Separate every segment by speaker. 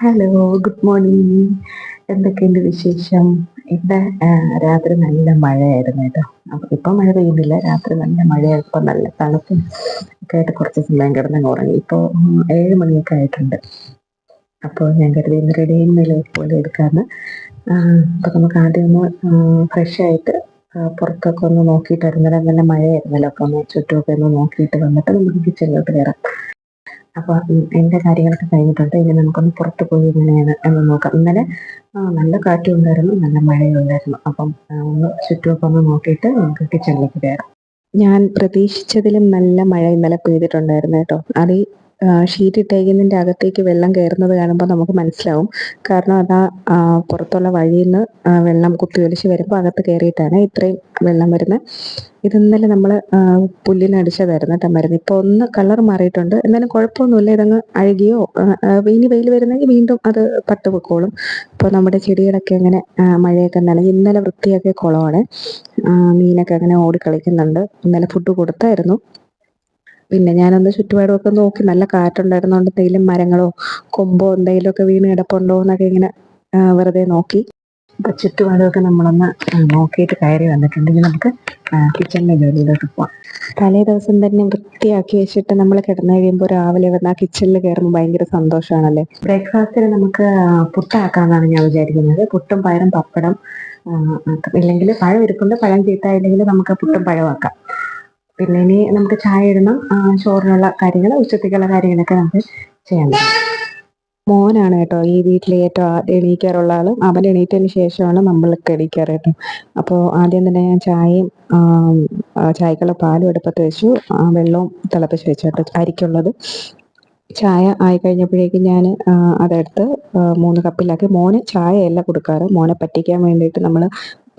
Speaker 1: Hello, good morning. എന്തൊക്കെയുണ്ട് വിശേഷം? ഇവിടെ രാത്രി നല്ല മഴയായിരുന്നു കേട്ടോ. അപ്പം ഇപ്പം മഴ പെയ്യുന്നില്ല. രാത്രി നല്ല മഴയായപ്പോൾ ഇപ്പം നല്ല തണുപ്പും ഒക്കെ ആയിട്ട് കുറച്ച് സമയം കിടന്നങ്ങ് ഉറങ്ങി. ഇപ്പോൾ 7 മണിയൊക്കെ ആയിട്ടുണ്ട്. അപ്പോൾ ഞാൻ കരുതി ഇന്ന് റെഡി ചെയ്യുന്നില്ല പോലെ എടുക്കാമെന്ന്. അപ്പോൾ നമുക്ക് ആദ്യം ഒന്ന് ഫ്രഷ് ആയിട്ട് പുറത്തൊക്കെ ഒന്ന് നോക്കിയിട്ട് ഇന്നലെ നല്ല മഴയായിരുന്നല്ലോ. അപ്പോൾ ഒന്ന് ചുറ്റുമൊക്കെ ഒന്ന് നോക്കിയിട്ട് വന്നിട്ട് നമുക്ക് കിച്ചണിലോട്ട് കയറാം. അപ്പോൾ എൻ്റെ കാര്യങ്ങളൊക്കെ കഴിഞ്ഞിട്ടുണ്ട്. ഇനി നമുക്കൊന്ന് പുറത്ത് പോയി എങ്ങനെയാണ് എന്ന് നോക്കാം. ഇന്നലെ നല്ല കാറ്റും ഉണ്ടായിരുന്നു, നല്ല മഴയും ഉണ്ടായിരുന്നു. അപ്പം ഒന്ന് ചുറ്റുമൊക്കെ ഒന്ന് നോക്കിയിട്ട് നമുക്ക് കിച്ചണിലേക്ക് കയറാം. ഞാൻ പ്രതീക്ഷിച്ചതിലും നല്ല മഴ ഇന്നലെ പെയ്തിട്ടുണ്ടായിരുന്നു കേട്ടോ. അത് ഈ ഷീറ്റ് ഇട്ടേക്കുന്നതിൻ്റെ അകത്തേക്ക് വെള്ളം കയറുന്നത് കാണുമ്പോൾ നമുക്ക് മനസ്സിലാവും. കാരണം അതാ പുറത്തുള്ള വഴിയിൽ നിന്ന് വെള്ളം കുത്തിയൊലിച്ച് വരുമ്പോൾ അകത്ത് കയറിയിട്ടാണ് ഇത്രയും വെള്ളം വരുന്നത്. ഇത് ഇന്നലെ നമ്മൾ പുല്ലിനടിച്ചതായിരുന്നു കേട്ടോ മരുന്ന്. ഇപ്പോൾ ഒന്ന് കളർ മാറിയിട്ടുണ്ട്. എന്നാലും കുഴപ്പമൊന്നുമില്ല. ഇതങ്ങ് അഴുകിയോ ഇനി വെയിൽ വരുന്നെങ്കിൽ വീണ്ടും അത് പട്ട് പൊക്കോളും. ഇപ്പോൾ നമ്മുടെ ചെടികളൊക്കെ അങ്ങനെ മഴയൊക്കെ നനഞ്ഞ് ഇന്നലെ വൃത്തിയാക്കിയ കുളമാണ്. മീനൊക്കെ അങ്ങനെ ഓടിക്കളിക്കുന്നുണ്ട്. ഇന്നലെ ഫുഡ് കൊടുത്തായിരുന്നു. പിന്നെ ഞാനൊന്ന് ചുറ്റുപാടുമൊക്കെ നോക്കി. നല്ല കാറ്റുണ്ടായിരുന്നതുകൊണ്ട് എന്തെങ്കിലും മരങ്ങളോ കൊമ്പോ എന്തെങ്കിലുമൊക്കെ വീണ് കിടപ്പുണ്ടോ എന്നൊക്കെ ഇങ്ങനെ വെറുതെ നോക്കി. അപ്പോൾ ചുറ്റുപാടുമൊക്കെ നമ്മളൊന്ന് നോക്കിയിട്ട് കയറി വന്നിട്ടുണ്ട്. ഇനി നമുക്ക് കിച്ചണിലെ ജോലിയിലോട്ട് പോവാം. തലേ ദിവസം തന്നെ വൃത്തിയാക്കി വെച്ചിട്ട് നമ്മൾ കിടന്നു കഴിയുമ്പോൾ രാവിലെ വന്ന് ആ കിച്ചണിൽ കയറുമ്പോൾ ഭയങ്കര സന്തോഷമാണല്ലേ. ബ്രേക്ക്ഫാസ്റ്റിന് നമുക്ക് പുട്ടാക്കാമെന്നാണ് ഞാൻ വിചാരിക്കുന്നത്. പുട്ടും പയറും പപ്പടം, ഇല്ലെങ്കിൽ പഴം ഇരിപ്പുണ്ട്. പഴം ചീത്തായില്ലെങ്കിൽ നമുക്ക് പുട്ടും പഴവും ആക്കാം. പിന്നെ ഇനി നമുക്ക് ചായ ഇടണം. ചോറിനുള്ള കാര്യങ്ങൾ, ഉച്ചത്തേക്കുള്ള കാര്യങ്ങളൊക്കെ നമുക്ക് ചെയ്യാൻ പറ്റും. മോനാണ് കേട്ടോ ഈ വീട്ടിലെ ഏറ്റവും ആദ്യം എണീക്കാറുള്ള ആൾ. അവൻ എണീറ്റതിന് ശേഷമാണ് നമ്മളൊക്കെ എണീക്കാറ് കേട്ടോ. അപ്പോൾ ആദ്യം തന്നെ ഞാൻ ചായയും ചായക്കുള്ള പാലും അടുപ്പത്ത് വെച്ചു. വെള്ളവും തിളപ്പിച്ച് വെച്ചു കേട്ടോ അരിക്കുള്ളത്. ചായ ആയി കഴിഞ്ഞപ്പോഴേക്കും ഞാൻ അതെടുത്ത് 3 കപ്പിലാക്കി. മോന് ചായയല്ല കൊടുക്കാറ്. മോനെ പറ്റിക്കാൻ വേണ്ടിയിട്ട് നമ്മൾ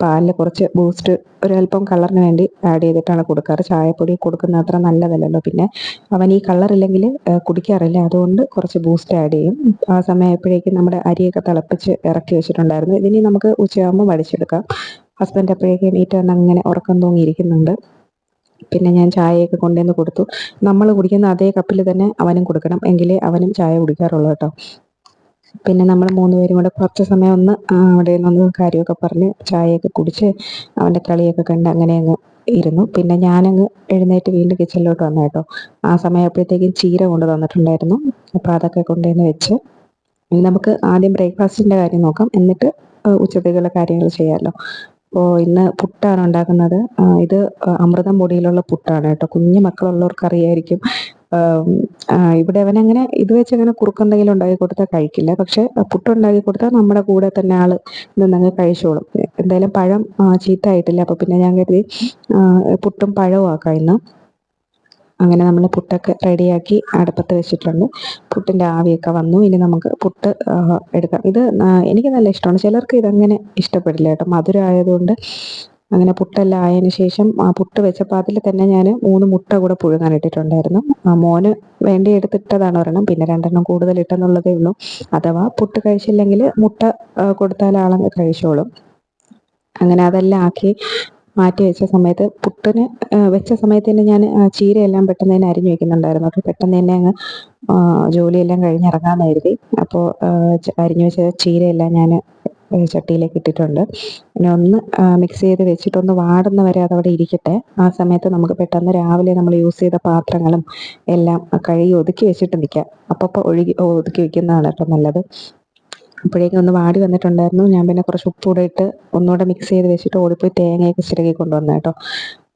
Speaker 1: പാലിൽ കുറച്ച് ബൂസ്റ്റ് ഒരല്പം കളറിന് വേണ്ടി ആഡ് ചെയ്തിട്ടാണ് കൊടുക്കാറ്. ചായപ്പൊടി കൊടുക്കുന്നത് അത്ര നല്ലതല്ലല്ലോ. പിന്നെ അവൻ ഈ കളറില്ലെങ്കിൽ കുടിക്കാറില്ല. അതുകൊണ്ട് കുറച്ച് ബൂസ്റ്റ് ആഡ് ചെയ്യും. ആ സമയമായപ്പോഴേക്കും നമ്മുടെ അരിയൊക്കെ തിളപ്പിച്ച് ഇറക്കി വെച്ചിട്ടുണ്ടായിരുന്നു. ഇതിനി നമുക്ക് ഉച്ചയാകുമ്പോൾ വടിച്ചെടുക്കാം. ഹസ്ബൻഡ് അപ്പോഴേക്കും എണീറ്റ് വന്ന് അങ്ങനെ ഉറക്കം തൂങ്ങിയിരിക്കുന്നുണ്ട്. പിന്നെ ഞാൻ ചായയൊക്കെ കൊണ്ടുവന്ന് കൊടുത്തു. നമ്മൾ കുടിക്കുന്ന അതേ കപ്പിൽ തന്നെ അവനും കൊടുക്കണം, എങ്കിലേ അവനും ചായ കുടിക്കാറുള്ളൂ കേട്ടോ. പിന്നെ നമ്മൾ 3 പേരും കൂടെ കുറച്ച് സമയം ഒന്ന് അവിടെ നിന്ന് കാര്യമൊക്കെ പറഞ്ഞ് ചായയൊക്കെ കുടിച്ച് അവൻ്റെ കളിയൊക്കെ കണ്ട് അങ്ങനെ അങ്ങ് ഇരുന്നു. പിന്നെ ഞാനങ്ങ് എഴുന്നേറ്റ് വീണ്ടും കിച്ചണിലോട്ട് വന്നു കേട്ടോ. ആ സമയമായപ്പോഴത്തേക്കും ചീര കൊണ്ട് തന്നിട്ടുണ്ടായിരുന്നു. അപ്പോൾ അതൊക്കെ കൊണ്ടുവന്ന് വെച്ച് ഇനി നമുക്ക് ആദ്യം ബ്രേക്ക്ഫാസ്റ്റിൻ്റെ കാര്യം നോക്കാം. എന്നിട്ട് ഉച്ചത്തേക്കുള്ള കാര്യങ്ങൾ ചെയ്യാമല്ലോ. അപ്പോൾ ഇന്ന് പുട്ടാണ് ഉണ്ടാക്കുന്നത്. ഇത് അമൃതം പൊടിയിലുള്ള പുട്ടാണ് കേട്ടോ. കുഞ്ഞു മക്കളുള്ളവർക്ക് അറിയായിരിക്കും. ഇവിടെ അവനങ്ങനെ ഇത് വെച്ച് അങ്ങനെ കുറുക്കെന്തെങ്കിലും ഉണ്ടാക്കി കൊടുത്താൽ കഴിക്കില്ല. പക്ഷെ പുട്ടുണ്ടാക്കി കൊടുത്താൽ നമ്മുടെ കൂടെ തന്നെ ആൾ നിന്നങ്ങ് കഴിച്ചോളും. എന്തായാലും പഴം ചീത്തയായിട്ടില്ല. അപ്പോൾ പിന്നെ ഞാൻ കരുതി പുട്ടും പഴവും ആക്കാം ഇന്ന്. അങ്ങനെ നമ്മൾ പുട്ടൊക്കെ റെഡിയാക്കി അടുപ്പത്ത് വെച്ചിട്ടുണ്ട്. പുട്ടിൻ്റെ ആവിയൊക്കെ വന്നു. ഇനി നമുക്ക് പുട്ട് എടുക്കാം. ഇത് എനിക്ക് നല്ല ഇഷ്ടമാണ്. ചിലർക്ക് ഇതങ്ങനെ ഇഷ്ടപ്പെടില്ല കേട്ടോ. മധുരം ആയതുകൊണ്ട് അങ്ങനെ പുട്ടെല്ലാം ആയതിനു ശേഷം പുട്ട് വെച്ചപ്പോൾ അതിൽ തന്നെ ഞാൻ 3 മുട്ട കൂടെ പുഴുങ്ങാൻ ഇട്ടിട്ടുണ്ടായിരുന്നു. മോന് വേണ്ടി എടുത്തിട്ടതാണ് ഒരെണ്ണം. പിന്നെ 2 കൂടുതൽ ഇട്ടെന്നുള്ളതേ ഉള്ളൂ. അഥവാ പുട്ട് കഴിച്ചില്ലെങ്കിൽ മുട്ട കൊടുത്താൽ ആളങ്ങ് കഴിച്ചോളും. അങ്ങനെ അതെല്ലാം ആക്കി മാറ്റി വെച്ച സമയത്ത് പുട്ടിന് വെച്ച സമയത്ത് തന്നെ ഞാൻ ചീരയെല്ലാം പെട്ടെന്ന് തന്നെ അരിഞ്ഞു വെക്കുന്നുണ്ടായിരുന്നു. അപ്പോൾ പെട്ടെന്ന് തന്നെ അങ്ങ് ജോലിയെല്ലാം കഴിഞ്ഞിറങ്ങാമെന്ന് കരുതി. അപ്പോൾ അരിഞ്ഞു വെച്ച ചീരയെല്ലാം ഞാൻ ചട്ടിയിലേക്ക് ഇട്ടിട്ടുണ്ട്. പിന്നെ ഒന്ന് മിക്സ് ചെയ്ത് വെച്ചിട്ടൊന്ന് വാടുന്ന വരെ അതവിടെ ഇരിക്കട്ടെ. ആ സമയത്ത് നമുക്ക് പെട്ടെന്ന് രാവിലെ നമ്മൾ യൂസ് ചെയ്ത പാത്രങ്ങളും എല്ലാം കഴുകി ഒതുക്കി വെച്ചിട്ട് നിൽക്കാം. അപ്പോൾ ഒതുക്കി വെക്കുന്നതാണ് കേട്ടോ നല്ലത്. അപ്പോഴേക്കും ഒന്ന് വാടി വന്നിട്ടുണ്ടായിരുന്നു. ഞാൻ പിന്നെ കുറച്ച് ഉപ്പൂടെ ഇട്ട് ഒന്നുകൂടെ മിക്സ് ചെയ്ത് വെച്ചിട്ട് ഓടിപ്പോയി തേങ്ങയൊക്കെ ചിരകി കൊണ്ടുവന്നു കേട്ടോ.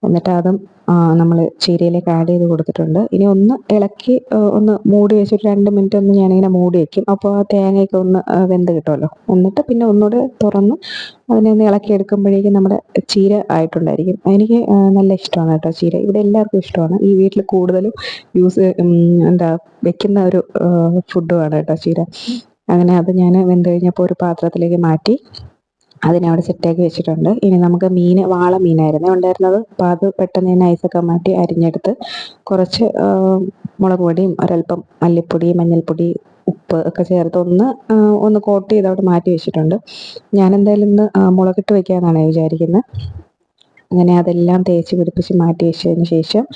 Speaker 1: എന്നിട്ട് അതും നമ്മൾ ചീരയിലേക്ക് ആഡ് ചെയ്ത് കൊടുത്തിട്ടുണ്ട്. ഇനി ഒന്ന് ഇളക്കി ഒന്ന് മൂടി വെച്ചിട്ട് 2 മിനിറ്റ് ഒന്ന് ഞാനിങ്ങനെ മൂടി വയ്ക്കും. അപ്പോൾ ആ തേങ്ങയൊക്കെ ഒന്ന് വെന്ത് കിട്ടുമല്ലോ. എന്നിട്ട് പിന്നെ ഒന്നുകൂടെ തുറന്ന് അതിനെ ഒന്ന് ഇളക്കി എടുക്കുമ്പോഴേക്കും നമ്മുടെ ചീര ആയിട്ടുണ്ടായിരിക്കും. എനിക്ക് നല്ല ഇഷ്ടമാണ് കേട്ടോ ചീര. ഇവിടെ എല്ലാവർക്കും ഇഷ്ടമാണ്. ഈ വീട്ടിൽ കൂടുതലും വെക്കുന്ന ഒരു ഫുഡുമാണ് കേട്ടോ ചീര. അങ്ങനെ അത് ഞാൻ വെന്ത് കഴിഞ്ഞപ്പോൾ ഒരു പാത്രത്തിലേക്ക് മാറ്റി അതിനെ അവിടെ സെറ്റാക്കി വെച്ചിട്ടുണ്ട്. ഇനി നമുക്ക് വാള മീനായിരുന്നു ഉണ്ടായിരുന്നത്. അപ്പോൾ അത് പെട്ടെന്ന് തന്നെ ഐസൊക്കെ മാറ്റി അരിഞ്ഞെടുത്ത് കുറച്ച് മുളക് പൊടിയും ഒരല്പം മല്ലിപ്പൊടി, മഞ്ഞൾപ്പൊടി, ഉപ്പ് ഒക്കെ ചേർത്ത് ഒന്ന് കോട്ട് ചെയ്ത് അവിടെ മാറ്റി വെച്ചിട്ടുണ്ട്. ഞാൻ എന്തായാലും ഇന്ന് മുളകിട്ട് വയ്ക്കാമെന്നാണ് വിചാരിക്കുന്നത്. അങ്ങനെ അതെല്ലാം തേച്ച് പിടിപ്പിച്ച് മാറ്റി വെച്ചതിന് ശേഷം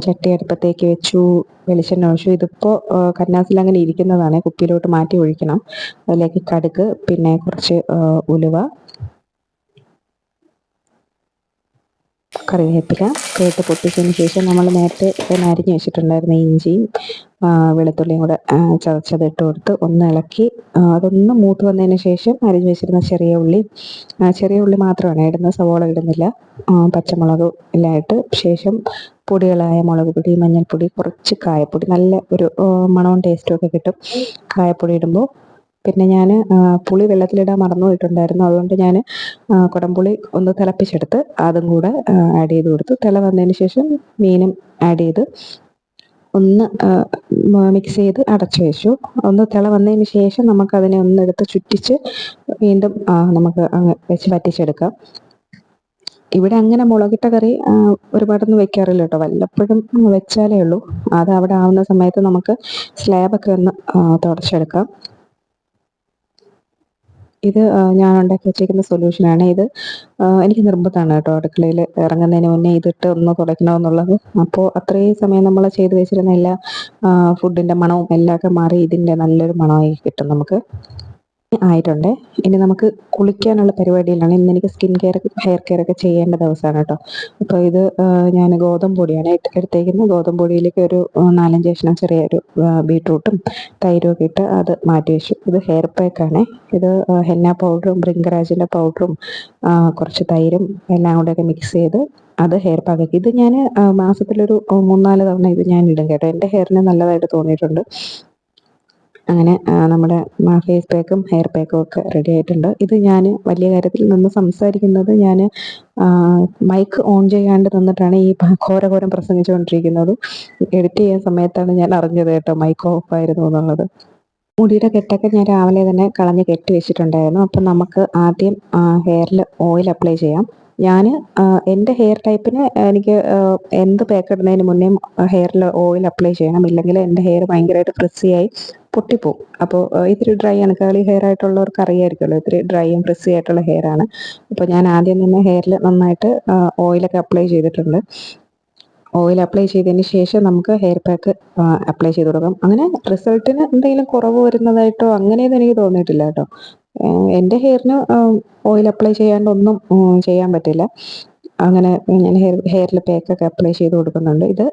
Speaker 1: ചട്ടി അടുപ്പത്തേക്ക് വെച്ചു, വെളിച്ചെണ്ണ ഒഴിച്ചു. ഇതിപ്പോൾ കന്നാസിൽ അങ്ങനെ ഇരിക്കുന്നതാണ്, കുപ്പിയിലോട്ട് മാറ്റി ഒഴിക്കണം. അതിലേക്ക് കടുക്, പിന്നെ കുറച്ച് ഉലുവ, കറിവേപ്പില ഒക്കെ ഇട്ട് പൊട്ടിച്ചതിന് ശേഷം നമ്മൾ നേരത്തെ അരിഞ്ഞ് വെച്ചിട്ടുണ്ടായിരുന്ന ഇഞ്ചിയും വെളുത്തുള്ളിയും കൂടെ ചതച്ചത് ഇട്ട് കൊടുത്ത് ഒന്ന് ഇളക്കി അതൊന്ന് മൂത്ത് വന്നതിന് ശേഷം അരിഞ്ഞ് വെച്ചിരുന്ന ചെറിയ ഉള്ളി മാത്രമാണ് ഇടുന്നത്, സവോള ഇടുന്നില്ല. പച്ചമുളക് എല്ലാം ഇട്ട് ശേഷം പൊടികളായ മുളക് പൊടി, മഞ്ഞൾപ്പൊടി, കുറച്ച് കായപ്പൊടി, നല്ല ഒരു മണവും ടേസ്റ്റും ഒക്കെ കിട്ടും കായപ്പൊടി ഇടുമ്പോൾ. പിന്നെ ഞാൻ പുളി വെള്ളത്തിലിടാൻ മറന്നു പോയിട്ടുണ്ടായിരുന്നു, അതുകൊണ്ട് ഞാൻ കുടംപുളി ഒന്ന് തിളപ്പിച്ചെടുത്ത് അതും കൂടെ ആഡ് ചെയ്ത് കൊടുത്തു. തിള വന്നതിന് ശേഷം മീനും ആഡ് ചെയ്ത് ഒന്ന് മിക്സ് ചെയ്ത് അടച്ചു വെച്ചു. ഒന്ന് തിള വന്നതിന് ശേഷം നമുക്കതിനെ ഒന്നെടുത്ത് ചുറ്റിച്ച് വീണ്ടും നമുക്ക് അങ്ങ് വെച്ച് വറ്റിച്ചെടുക്കാം. ഇവിടെ അങ്ങനെ മുളകിട്ട കറി ഒരുപാടൊന്നും വെക്കാറില്ല കേട്ടോ, വല്ലപ്പോഴും വെച്ചാലേ ഉള്ളൂ. അത് അവിടെ ആവുന്ന സമയത്ത് നമുക്ക് സ്ലാബൊക്കെ ഒന്ന് തുടച്ചെടുക്കാം. ഇത് ഞാൻ ഉണ്ടാക്കി വെച്ചേക്കുന്ന സൊല്യൂഷനാണ്. ഇത് എനിക്ക് നിർബന്ധമാണ് കേട്ടോ, അടുക്കളയിൽ ഇറങ്ങുന്നതിന് മുന്നേ ഇതിട്ട് ഒന്ന് തുടയ്ക്കണമെന്നുള്ളത്. അപ്പോൾ അത്രയും സമയം നമ്മൾ ചെയ്ത് വെച്ചിരുന്ന എല്ലാ ഫുഡിൻ്റെ മണവും എല്ലാമൊക്കെ മാറി ഇതിൻ്റെ നല്ലൊരു മണമായി കിട്ടും നമുക്ക്. ആയിട്ടുണ്ട്. ഇനി നമുക്ക് കുളിക്കാനുള്ള പരിപാടിയിലാണ്. ഇന്ന് എനിക്ക് സ്കിൻ കെയർ ഹെയർ കെയർ ഒക്കെ ചെയ്യേണ്ട ദിവസമാണ് കേട്ടോ. അപ്പോൾ ഇത് ഞാൻ ഗോതമ്പ് പൊടിയാണ് എടുത്തേക്കുന്നത്. ഗോതമ്പ് പൊടിയിലേക്ക് ഒരു 4-5 കഷ്ണം ചെറിയൊരു ബീട്രൂട്ടും തൈരും ഒക്കെ ഇട്ട് അത് മാറ്റി വെച്ചു. ഇത് ഹെയർ പാക്കാണ്. ഇത് ഹെന്ന പൗഡറും ഭൃംഗരാജിൻ്റെ പൗഡറും കുറച്ച് തൈരും എല്ലാം കൂടെയൊക്കെ മിക്സ് ചെയ്ത് അത് ഹെയർ പാക്കാക്കി. ഇത് ഞാൻ മാസത്തിലൊരു 3-4 തവണ ഇത് ഞാൻ ഇടും കേട്ടോ. എൻ്റെ ഹെയറിന് നല്ലതായിട്ട് തോന്നിയിട്ടുണ്ട്. അങ്ങനെ നമ്മുടെ ഫേസ് പാക്കും ഹെയർ പാക്കും ഒക്കെ റെഡി ആയിട്ടുണ്ട്. ഇത് ഞാൻ വലിയ കാര്യത്തിൽ നിന്ന് സംസാരിക്കുന്നത് ഞാൻ മൈക്ക് ഓൺ ചെയ്യാണ്ട് നിന്നിട്ടാണ് ഈ ഘോരഘോരം പ്രസംഗിച്ചുകൊണ്ടിരിക്കുന്നത്. എഡിറ്റ് ചെയ്യുന്ന സമയത്താണ് ഞാൻ അറിഞ്ഞത് കേട്ടോ മൈക്ക് ഓഫ് ആയിരുന്നു എന്നുള്ളത്. മുടിയുടെ കെട്ടൊക്കെ ഞാൻ രാവിലെ തന്നെ കളഞ്ഞ് കെട്ടി വെച്ചിട്ടുണ്ടായിരുന്നു. അപ്പം നമുക്ക് ആദ്യം ഹെയറിൽ ഓയിൽ അപ്ലൈ ചെയ്യാം. ഞാൻ എൻ്റെ ഹെയർ ടൈപ്പിന് എനിക്ക് എന്ത് പാക്ക് ഇടുന്നതിന് മുന്നേ ഹെയറിൽ ഓയിൽ അപ്ലൈ ചെയ്യണം, ഇല്ലെങ്കിൽ എൻ്റെ ഹെയർ ഭയങ്കരമായിട്ട് ഫ്രിസ്സിയായി പൊട്ടിപ്പോവും. അപ്പോൾ ഇത്തിരി ഡ്രൈ ആണ്, കേളി ഹെയർ ആയിട്ടുള്ളവർക്ക് അറിയായിരിക്കുമല്ലോ, ഇത്തിരി ഡ്രൈയും ഫ്രിസ്സി ആയിട്ടുള്ള ഹെയർ ആണ്. അപ്പോൾ ഞാൻ ആദ്യം തന്നെ ഹെയറിൽ നന്നായിട്ട് ഓയിലൊക്കെ അപ്ലൈ ചെയ്തിട്ടുണ്ട്. ഓയിൽ അപ്ലൈ ചെയ്തതിന് ശേഷം നമുക്ക് ഹെയർ പാക്ക് അപ്ലൈ ചെയ്ത് കൊടുക്കാം. അങ്ങനെ റിസൾട്ടിന് എന്തെങ്കിലും കുറവ് വരുന്നതായിട്ടോ അങ്ങനെയൊന്നും എനിക്ക് തോന്നിയിട്ടില്ല കേട്ടോ. എൻ്റെ ഹെയറിന് ഓയിൽ അപ്ലൈ ചെയ്യാണ്ടൊന്നും ചെയ്യാൻ പറ്റില്ല. അങ്ങനെ ഞാൻ ഹെയറിൽ പാക്കൊക്കെ അപ്ലൈ ചെയ്ത് കൊടുക്കുന്നുണ്ട്. ഇത്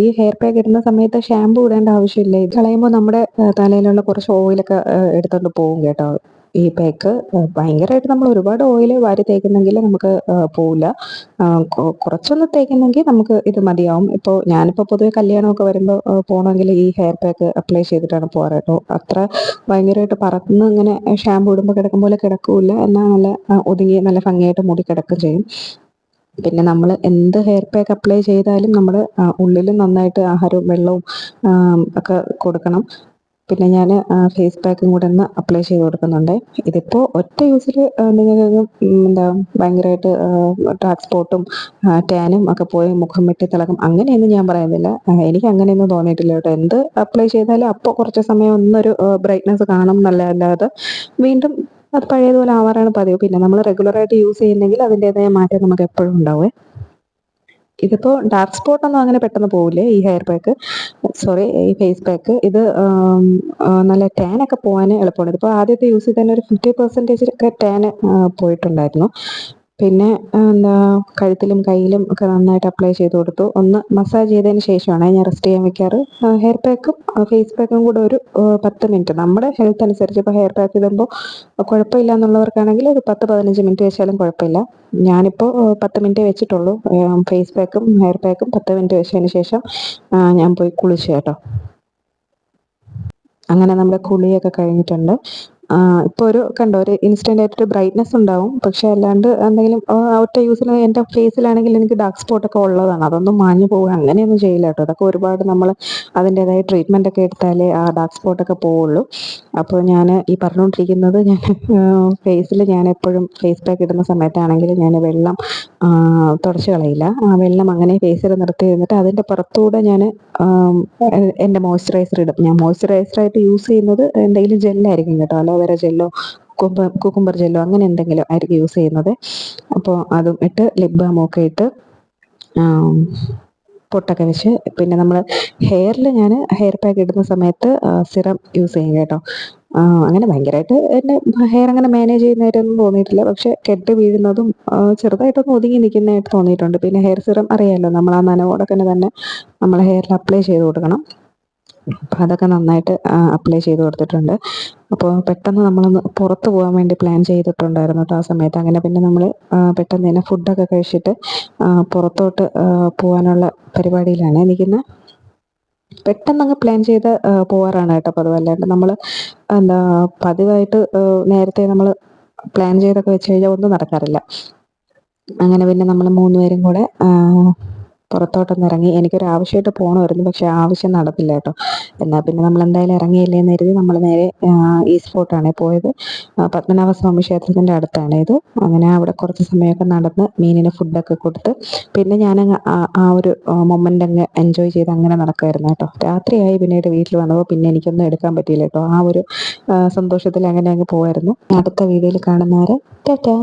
Speaker 1: ഈ ഹെയർ പാക്ക് ഇടുന്ന സമയത്ത് ഷാമ്പു ഇടേണ്ട ആവശ്യമില്ല. ഇത് കളയുമ്പോൾ നമ്മുടെ തലയിലുള്ള കുറച്ച് ഓയിലൊക്കെ എടുത്തുകൊണ്ട് പോകും കേട്ടോ. ഈ പാക്ക് ഭയങ്കരമായിട്ട് നമ്മൾ ഒരുപാട് ഓയിൽ വാരി തേക്കുന്നെങ്കിൽ നമുക്ക് പോവില്ല. കുറച്ചൊന്ന് തേക്കുന്നെങ്കിൽ നമുക്ക് ഇത് മതിയാവും. ഇപ്പോൾ ഞാനിപ്പോൾ പൊതുവെ കല്യാണമൊക്കെ വരുമ്പോൾ പോകണമെങ്കിൽ ഈ ഹെയർ പാക്ക് അപ്ലൈ ചെയ്തിട്ടാണ് പോകാറ് കേട്ടോ. അത്ര ഭയങ്കരമായിട്ട് പറന്ന് ഇങ്ങനെ ഷാമ്പു ഇടുമ്പോൾ കിടക്കും പോലെ കിടക്കില്ല, എന്നാൽ നല്ല ഒതുങ്ങി നല്ല ഭംഗിയായിട്ട് മുടി കിടക്കുകയും ചെയ്യും. പിന്നെ നമ്മൾ എന്ത് ഹെയർ പാക്ക് അപ്ലൈ ചെയ്താലും നമ്മൾ ഉള്ളിൽ നന്നായിട്ട് ആഹാരവും വെള്ളവും ഒക്കെ കൊടുക്കണം. പിന്നെ ഞാൻ ഫേസ് പാക്കും കൂടെ ഒന്ന് അപ്ലൈ ചെയ്ത് കൊടുക്കുന്നുണ്ട്. ഇതിപ്പോൾ ഒറ്റ യൂസിൽ നിങ്ങൾക്ക് എന്താ ഭയങ്കരമായിട്ട് ഡാർക്ക് സ്പോട്ടും ടാനും ഒക്കെ പോയി മുഖം വെട്ടി തിളക്കും അങ്ങനെയൊന്നും ഞാൻ പറയുന്നില്ല. എനിക്ക് അങ്ങനെയൊന്നും തോന്നിയിട്ടില്ല കേട്ടോ. എന്ത് അപ്ലൈ ചെയ്താലും അപ്പോൾ കുറച്ച് സമയം ഒന്നൊരു ബ്രൈറ്റ്നസ് കാണും എന്നല്ലാതെ വീണ്ടും അത് പഴയതുപോലെ ആവാറാണ് പതിവ്. പിന്നെ നമ്മൾ റെഗുലറായിട്ട് യൂസ് ചെയ്യുന്നെങ്കിൽ അതിൻ്റെതായ മാറ്റം നമുക്ക് എപ്പോഴും ഉണ്ടാവുമേ. ഇതിപ്പോൾ ഡാർക്ക് സ്പോട്ടൊന്നും അങ്ങനെ പെട്ടെന്ന് പോവില്ലേ ഈ ഹെയർ പാക്ക്, സോറി ഈ ഫേസ് പാക്ക്. ഇത് നല്ല ടാനൊക്കെ പോകാൻ എളുപ്പമാണ്. ഇതിപ്പോൾ ആദ്യത്തെ യൂസ് ചെയ്ത് തന്നെ ഒരു 50% ഒക്കെ ടാൻ പോയിട്ടുണ്ടായിരുന്നു. പിന്നെ എന്താ കഴുത്തിലും കയ്യിലും ഒക്കെ നന്നായിട്ട് അപ്ലൈ ചെയ്ത് കൊടുത്തു. ഒന്ന് മസാജ് ചെയ്തതിന് ശേഷമാണ് ഞാൻ റെസ്റ്റ് ചെയ്യാൻ വെക്കാറ്. ഹെയർ പാക്കും ഫേസ് പാക്കും കൂടെ ഒരു 10 മിനിറ്റ് നമ്മുടെ ഹെൽത്ത് അനുസരിച്ച്. ഇപ്പോൾ ഹെയർ പാക്ക് ഇടുമ്പോൾ കുഴപ്പമില്ല എന്നുള്ളവർക്കാണെങ്കിൽ ഒരു 10-15 മിനിറ്റ് വെച്ചാലും കുഴപ്പമില്ല. ഞാനിപ്പോൾ 10 മിനിറ്റേ വെച്ചിട്ടുള്ളൂ. ഫേസ് പാക്കും ഹെയർ പാക്കും 10 മിനിറ്റ് വെച്ചതിന് ശേഷം ഞാൻ പോയി കുളിച്ചു കേട്ടോ. അങ്ങനെ നമ്മുടെ കുളിയൊക്കെ കഴിഞ്ഞിട്ടുണ്ട്. ഇപ്പോൾ ഒരു കണ്ടോ ഒരു ഇൻസ്റ്റൻ്റ് ആയിട്ടൊരു ബ്രൈറ്റ്നസ് ഉണ്ടാവും. പക്ഷെ അല്ലാണ്ട് എന്തെങ്കിലും ഒറ്റ യൂസിൽ എൻ്റെ ഫേസിലാണെങ്കിൽ എനിക്ക് ഡാർക്ക് സ്പോട്ടൊക്കെ ഉള്ളതാണ്, അതൊന്നും മാഞ്ഞു പോകുക അങ്ങനെയൊന്നും ചെയ്യില്ല കേട്ടോ. അതൊക്കെ ഒരുപാട് നമ്മൾ അതിൻ്റെതായ ട്രീറ്റ്മെൻ്റ് ഒക്കെ എടുത്താലേ ആ ഡാർക്ക് സ്പോട്ടൊക്കെ പോവുള്ളൂ. അപ്പോൾ ഞാൻ ഈ പറഞ്ഞുകൊണ്ടിരിക്കുന്നത് ഞാൻ ഫേസിൽ ഞാൻ എപ്പോഴും ഫേസ് പാക്ക് ഇടുന്ന സമയത്താണെങ്കിൽ ഞാൻ വെള്ളം തുടച്ച് കളയില്ല. ആ വെള്ളം അങ്ങനെ ഫേസിൽ നിർത്തി ഇരുന്നിട്ട് അതിൻ്റെ പുറത്തൂടെ ഞാൻ എൻ്റെ മോയ്സ്ചറൈസർ ഇടും. ഞാൻ മോയ്സ്ചറൈസറായിട്ട് യൂസ് ചെയ്യുന്നത് എന്തെങ്കിലും ജെല്ലായിരിക്കും കേട്ടോ, അലോവേര ജെല്ലോ കുക്കുംബർ ജെല്ലോ അങ്ങനെ എന്തെങ്കിലും ആയിരിക്കും യൂസ് ചെയ്യുന്നത്. അപ്പോൾ അതും ഇട്ട് ലിപ് ബാം ഒക്കെ ഇട്ട് പൊട്ടൊക്കെ വെച്ച്. പിന്നെ നമ്മൾ ഹെയറിൽ ഞാൻ ഹെയർ പാക്ക് ഇടുന്ന സമയത്ത് സിറം യൂസ് ചെയ്യും കേട്ടോ. അങ്ങനെ ഭയങ്കരമായിട്ട് എൻ്റെ ഹെയർ അങ്ങനെ മാനേജ് ചെയ്യുന്നതായിട്ടൊന്നും തോന്നിയിട്ടില്ല. പക്ഷെ കെട്ട് വീഴുന്നതും ചെറുതായിട്ടൊന്ന് ഒതുങ്ങി നിൽക്കുന്നതായിട്ട് തോന്നിയിട്ടുണ്ട്. പിന്നെ ഹെയർ സിറം അറിയാമല്ലോ, നമ്മൾ ആ നനവോടൊക്കെ തന്നെ നമ്മൾ ഹെയറിൽ അപ്ലൈ ചെയ്ത് കൊടുക്കണം. അപ്പം അതൊക്കെ നന്നായിട്ട് അപ്ലൈ ചെയ്ത് കൊടുത്തിട്ടുണ്ട്. അപ്പോൾ പെട്ടെന്ന് നമ്മളൊന്ന് പുറത്ത് പോകാൻ വേണ്ടി പ്ലാൻ ചെയ്തിട്ടുണ്ടായിരുന്നു കേട്ടോ ആ സമയത്ത്. അങ്ങനെ പിന്നെ നമ്മൾ പെട്ടെന്ന് തന്നെ ഫുഡൊക്കെ കഴിച്ചിട്ട് പുറത്തോട്ട് പോകാനുള്ള പരിപാടിയിലാണ് നിൽക്കുന്നത്. പെട്ടെന്നങ്ങ് പ്ലാൻ ചെയ്ത് പോവാറാണ് കേട്ടോ പതിവ്. അല്ലാണ്ട് നമ്മൾ എന്താ പതിവായിട്ട് നേരത്തെ നമ്മൾ പ്ലാൻ ചെയ്തൊക്കെ വെച്ച് കഴിഞ്ഞാൽ ഒന്നും നടക്കാറില്ല. അങ്ങനെ പിന്നെ നമ്മൾ 3 പേരും കൂടെ പുറത്തോട്ടൊന്ന് ഇറങ്ങി. എനിക്കൊരു ആവശ്യമായിട്ട് പോകണമായിരുന്നു, പക്ഷെ ആവശ്യം നടന്നില്ല കേട്ടോ. എന്നാൽ പിന്നെ നമ്മൾ എന്തായാലും ഇറങ്ങിയില്ലേ എന്ന് കരുതി നമ്മൾ നേരെ ഈസ്റ്റ് ഫോർട്ടാണ് പോയത്. പത്മനാഭസ്വാമി ക്ഷേത്രത്തിൻ്റെ അടുത്താണ് ഇത്. അങ്ങനെ അവിടെ കുറച്ച് സമയമൊക്കെ നടന്ന് മീനിന് ഫുഡൊക്കെ കൊടുത്ത് പിന്നെ ഞാനങ്ങ് ആ ഒരു മൊമെൻ്റ് അങ്ങ് എൻജോയ് ചെയ്ത് അങ്ങനെ നടക്കുമായിരുന്നു കേട്ടോ. രാത്രിയായി പിന്നീട് വീട്ടിൽ വന്നപ്പോൾ പിന്നെ എനിക്കൊന്നും എടുക്കാൻ പറ്റിയില്ല കേട്ടോ. ആ ഒരു സന്തോഷത്തിൽ അങ്ങനെ അങ്ങ് പോവായിരുന്നു. അടുത്ത വീഡിയോയിൽ കാണുന്നവരെ ടാറ്റാ.